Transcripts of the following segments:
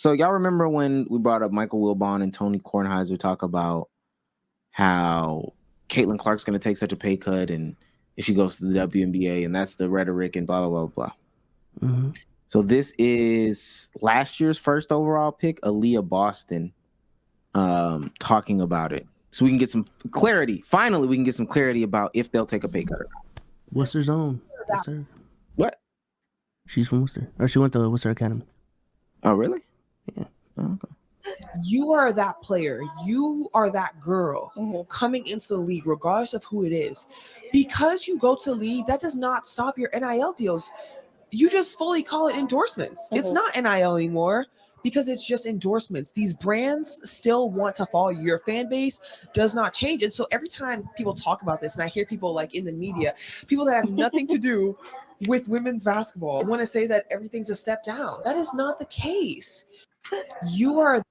So y'all remember when we brought up Michael Wilbon and Tony Kornheiser talk about how Caitlin Clark's going to take such a pay cut and if she goes to the WNBA, and that's the rhetoric and blah, blah, blah, blah. Mm-hmm. So this is last year's first overall pick, Aaliyah Boston, talking about it. So we can get some clarity. Finally, we can get some clarity about if they'll take a pay cut or not. Worcester's own. Yes, sir. What? She's from Worcester. Or she went to Worcester Academy. Oh, really? Yeah. Oh, okay. You are that player. You are that girl coming into the league, regardless of who it is. Because you go to the league, that does not stop your NIL deals. You just fully call it endorsements. It's not NIL anymore because it's just endorsements. These brands still want to follow you. Your fan base does not change. And so every time people talk about this, and I hear people like in the media, people that have nothing to do with women's basketball want to say that everything's a step down. That is not the case. You are.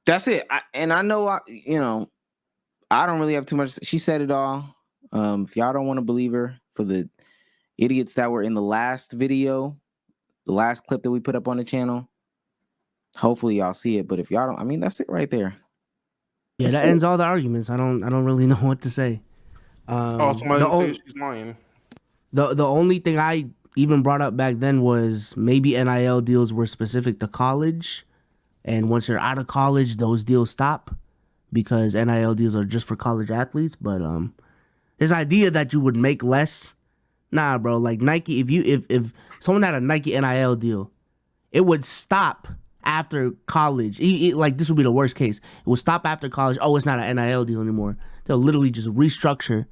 That's it. I know, I don't really have too much. She said it all. If y'all don't want to believe her, for the idiots that were in the last video, the last clip that we put up on the channel, hopefully y'all see it. But if y'all don't, that's it right there. Yeah, that ends all the arguments. I don't really know what to say. Somebody says she's lying. The only thing I even brought up back then was maybe NIL deals were specific to college. And once you're out of college, those deals stop because NIL deals are just for college athletes. But this idea that you would make less, nah, bro. Like Nike, if someone had a Nike NIL deal, it would stop after college. Like this would be the worst case. It would stop after college. Oh, it's not an NIL deal anymore. They'll literally just restructure,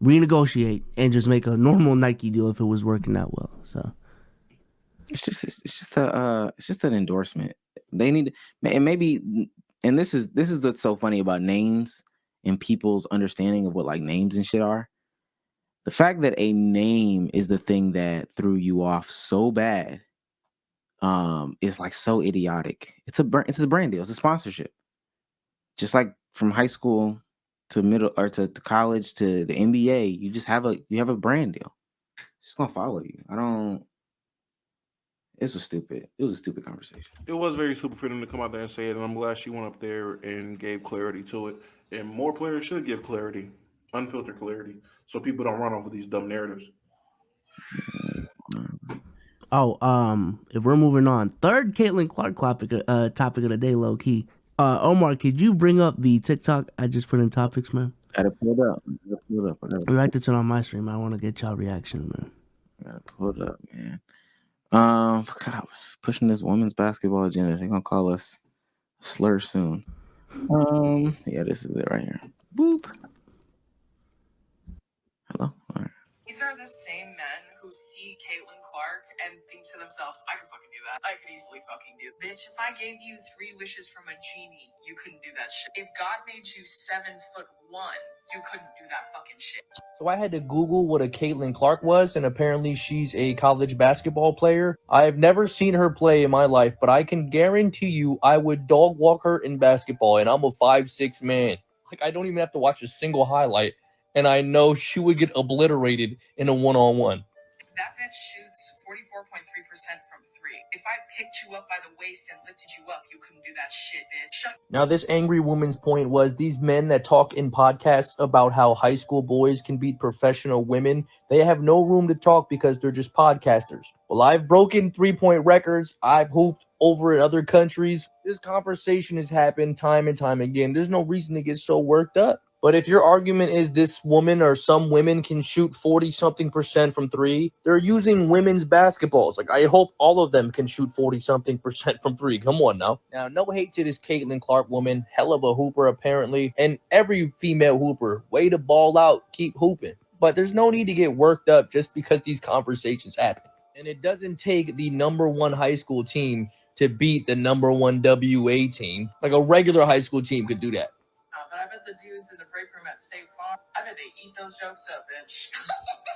renegotiate, and just make a normal Nike deal if it was working out well. So it's just an endorsement. They need, and maybe, and this is what's so funny about names and people's understanding of what like names and shit are. The fact that a name is the thing that threw you off so bad, is like so idiotic. It's a brand deal. It's a sponsorship. Just like from high school to middle or to college to the NBA, you have a brand deal. It's just gonna follow you. This was stupid. It was a stupid conversation. It was very stupid for them to come out there and say it, and I'm glad she went up there and gave clarity to it. And more players should give clarity, unfiltered clarity, so people don't run off of these dumb narratives. If we're moving on, third Caitlin Clark topic of the day, low key. Omar, could you bring up the TikTok I just put in topics, man? Gotta pull it up. We like to turn on my stream. I want to get y'all reaction, man. Gotta pull it up, man. God, pushing this women's basketball agenda. They're gonna call us a slur soon. Yeah, this is it right here. Boop. Hello. All right. These are the same men who see Caitlin Clark and think to themselves, I can fucking do that. I could easily fucking do it. Bitch, if I gave you 3 wishes from a genie, you couldn't do that shit. If God made you 7'1", you couldn't do that fucking shit. So I had to Google what a Caitlin Clark was, and apparently she's a college basketball player. I've never seen her play in my life, but I can guarantee you I would dog walk her in basketball, and I'm a 5'6" man. Like, I don't even have to watch a single highlight, and I know she would get obliterated in a one-on-one. That bitch shoots 44.3% from 3. If I picked you up by the waist and lifted you up, you couldn't do that shit, bitch. Now, this angry woman's point was these men that talk in podcasts about how high school boys can beat professional women, they have no room to talk because they're just podcasters. Well, I've broken 3-point records. I've hooped over in other countries. This conversation has happened time and time again. There's no reason to get so worked up. But if your argument is this woman or some women can shoot 40-something% from 3, they're using women's basketballs. Like, I hope all of them can shoot 40-something% from 3. Come on now. Now, no hate to this Caitlin Clark woman. Hell of a hooper, apparently. And every female hooper, way to ball out, keep hooping. But there's no need to get worked up just because these conversations happen. And it doesn't take the #1 high school team to beat the #1 WA team. Like, a regular high school team could do that. But I bet the dudes in the break room at State Farm, I bet they eat those jokes up, bitch.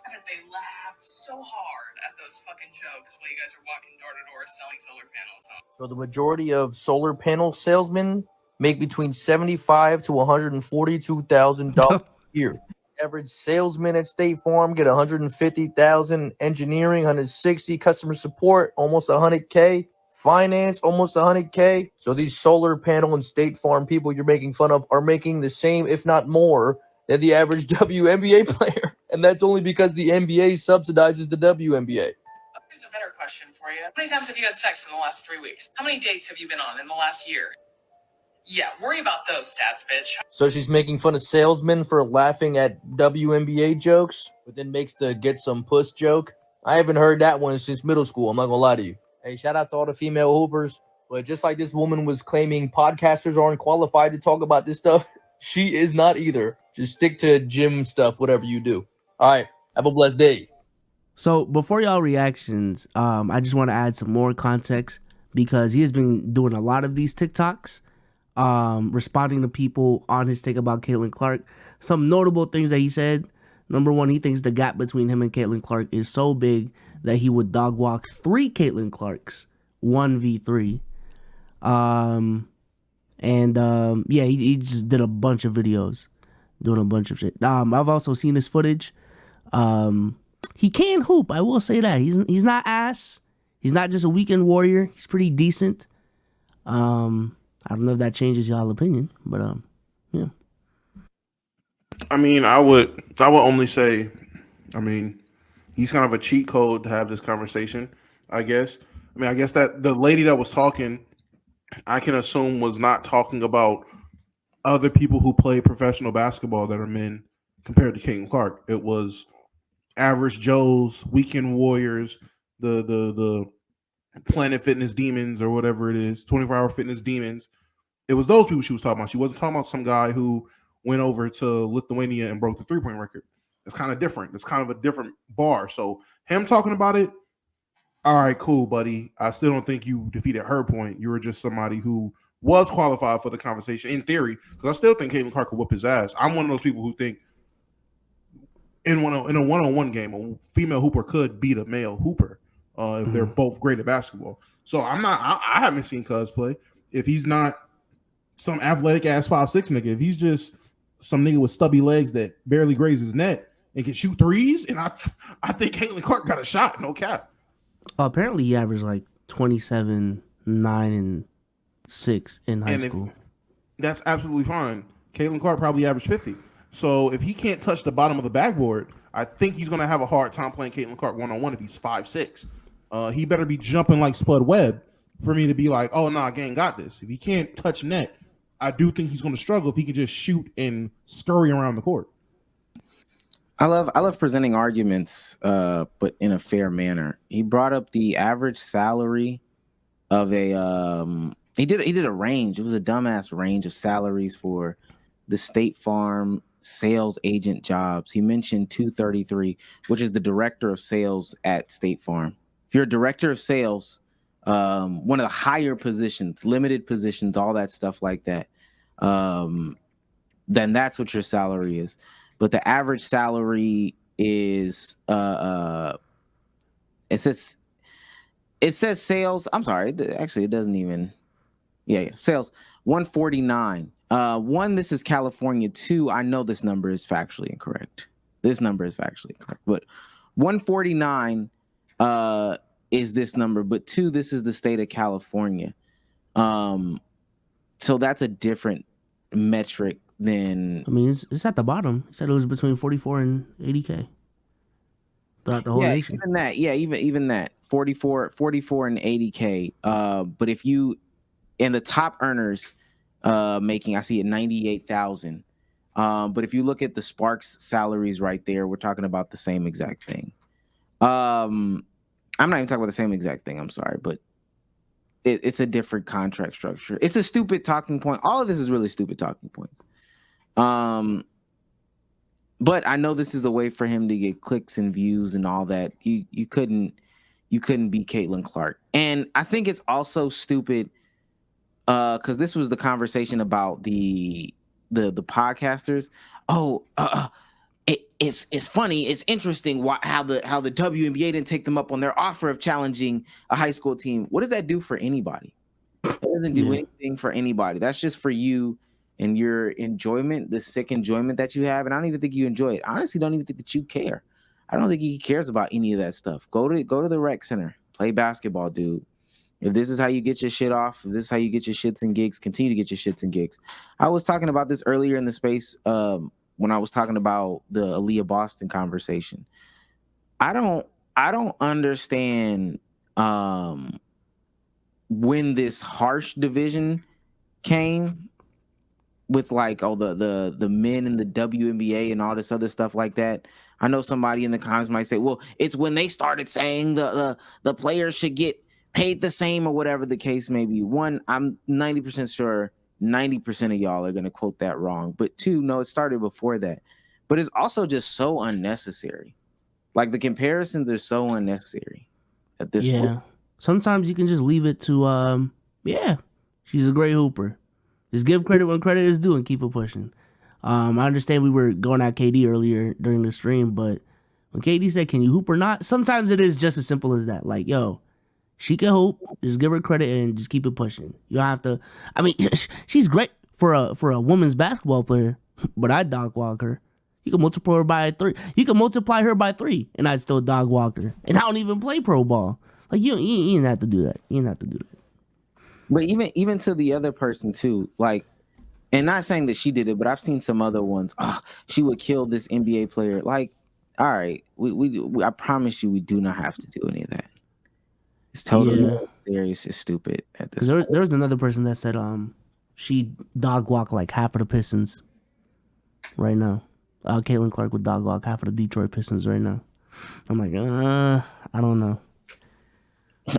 I bet they laugh so hard at those fucking jokes while you guys are walking door to door selling solar panels. So the majority of solar panel salesmen make between $75,000 to $142,000 a year. Average salesman at State Farm get $150,000, engineering $160,000, customer support almost $100K. finance almost 100K. So these solar panel and State Farm people you're making fun of are making the same, if not more, than the average WNBA player. And that's only because the NBA subsidizes the WNBA. Here's a better question for you. How many times have you had sex in the last 3 weeks? How many dates have you been on in the last year? Yeah, worry about those stats, bitch. So she's making fun of salesmen for laughing at WNBA jokes, but then makes the get some puss joke. I haven't heard that one since middle school. I'm not gonna lie to you. Hey, shout out to all the female hoopers. But just like this woman was claiming podcasters aren't qualified to talk about this stuff, she is not either. Just stick to gym stuff, whatever you do. All right, have a blessed day. So before y'all reactions, I just want to add some more context because he has been doing a lot of these TikToks, responding to people on his take about Caitlin Clark. Some notable things that he said. Number one, he thinks the gap between him and Caitlin Clark is so big that he would dog walk 3 Caitlin Clarks 1v3. Yeah, he just did a bunch of videos doing a bunch of shit. I've also seen his footage. He can hoop, I will say that. He's not ass. He's not just a weekend warrior. He's pretty decent. I don't know if that changes y'all opinion, but yeah. I mean, I would only say, I mean, he's kind of a cheat code to have this conversation, I guess. I mean, I guess that the lady that was talking, I can assume was not talking about other people who play professional basketball that are men compared to Caitlin Clark. It was average Joes, weekend warriors, the Planet Fitness demons or whatever it is, 24-hour fitness demons. It was those people she was talking about. She wasn't talking about some guy who went over to Lithuania and broke the 3-point record. It's kind of different. It's kind of a different bar. So him talking about it, all right, cool, buddy. I still don't think you defeated her point. You were just somebody who was qualified for the conversation in theory, because I still think Caitlin Clark could whoop his ass. I'm one of those people who think in a one-on-one game, a female hooper could beat a male hooper if they're both great at basketball. So I haven't seen Cuz play. If he's not some athletic ass 5'6" nigga, if he's just some nigga with stubby legs that barely grazes his net and can shoot threes, and I think Caitlin Clark got a shot, no cap. Apparently he averaged like 27, 9, and 6 in high school. That's absolutely fine. Caitlin Clark probably averaged 50. So if he can't touch the bottom of the backboard, I think he's going to have a hard time playing Caitlin Clark one-on-one if he's 5'6". He better be jumping like Spud Webb for me to be like, oh, nah, gang got this. If he can't touch net, I do think he's going to struggle if he can just shoot and scurry around the court. I love presenting arguments, but in a fair manner. He brought up the average salary of a he did a range. It was a dumbass range of salaries for the State Farm sales agent jobs. He mentioned 233, which is the director of sales at State Farm. If you're a director of sales, one of the higher positions, limited positions, all that stuff like that, then that's what your salary is. But the average salary is it says sales. I'm sorry, actually it doesn't even. Yeah, sales 149. One, this is California. 2, I know this number is factually incorrect. But 149 is this number, but 2, this is the state of California. So that's a different metric than. I mean, it's at the bottom. He said it was between 44 and 80K throughout the whole nation. Even that, even that 44 and 80K. But if you and the top earners making, I see it 98,000. But if you look at the Sparks salaries right there, we're talking about the same exact thing. I'm not even talking about the same exact thing. I'm sorry, but it's a different contract structure. It's a stupid talking point. All of this is really stupid talking points. But I know this is a way for him to get clicks and views and all that. You couldn't beat Caitlin Clark. And I think it's also stupid because this was the conversation about the podcasters. It's funny. It's interesting how the WNBA didn't take them up on their offer of challenging a high school team. What does that do for anybody? It doesn't do anything for anybody. That's just for you and your enjoyment, the sick enjoyment that you have. And I don't even think you enjoy it. I honestly don't even think that you care. I don't think he cares about any of that stuff. Go to the rec center, play basketball, dude. If this is how you get your shit off, if this is how you get your shits and gigs, continue to get your shits and gigs. I was talking about this earlier in the space when I was talking about the Aaliyah Boston conversation. I don't understand when this harsh division came with like the men in the WNBA and all this other stuff like that. I know somebody in the comments might say, well, it's when they started saying the players should get paid the same or whatever the case may be. One, I'm 90% sure 90% of y'all are going to quote that wrong. But two, no, it started before that. But it's also just so unnecessary. Like the comparisons are so unnecessary at this point. Sometimes you can just leave it to she's a great hooper. Just give credit when credit is due and keep it pushing. I understand we were going at KD earlier during the stream, but when KD said, can you hoop or not? Sometimes it is just as simple as that. Like, yo, she can hoop. Just give her credit and just keep it pushing. You don't have to. I mean, she's great for a women's basketball player, but I dog walk her. You can multiply her by 3. You can multiply her by 3, and I'd still dog walk her. And I don't even play pro ball. Like you didn't have to do that. You didn't have to do that. But even to the other person too, like, and not saying that she did it, but I've seen some other ones. Oh, she would kill this NBA player. Like, all right, we I promise you, we do not have to do any of that. It's totally serious. It's stupid at this point. There was another person that said she dog walk like half of the Pistons right now. Caitlin Clark would dog walk half of the Detroit Pistons right now. I'm like, I don't know.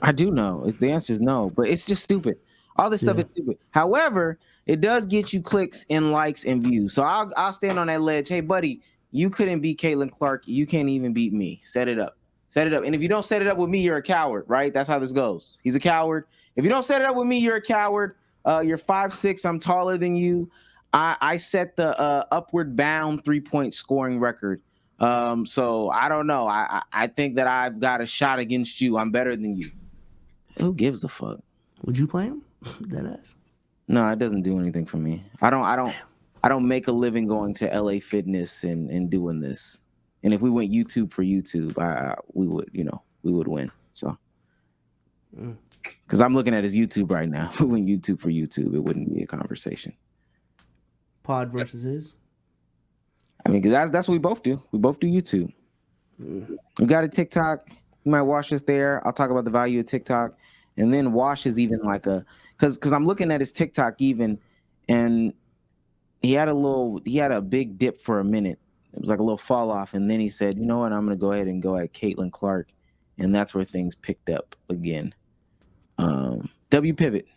I do know. The answer is no, but it's just stupid. All this stuff is stupid. However, it does get you clicks and likes and views. So I'll stand on that ledge. Hey, buddy, you couldn't beat Caitlin Clark. You can't even beat me. Set it up. Set it up. And if you don't set it up with me, you're a coward, right? That's how this goes. He's a coward. If you don't set it up with me, you're a coward. You're 5'6". I'm taller than you. I set the upward bound 3-point scoring record. So I don't know. I think that I've got a shot against you. I'm better than you. Who gives a fuck? Would you play him? That ass. No, it doesn't do anything for me. I don't make a living going to LA Fitness and doing this. And if we went YouTube for YouTube, we would win. So, because I'm looking at his YouTube right now. If we went YouTube for YouTube, it wouldn't be a conversation. Pod versus his. I mean, because that's what we both do. We both do YouTube. We got a TikTok. You might watch us there. I'll talk about the value of TikTok. And then Wash is even like because I'm looking at his TikTok even, and he had a big dip for a minute. It was like a little fall off. And then he said, you know what, I'm going to go ahead and go at Caitlin Clark. And that's where things picked up again. W pivot.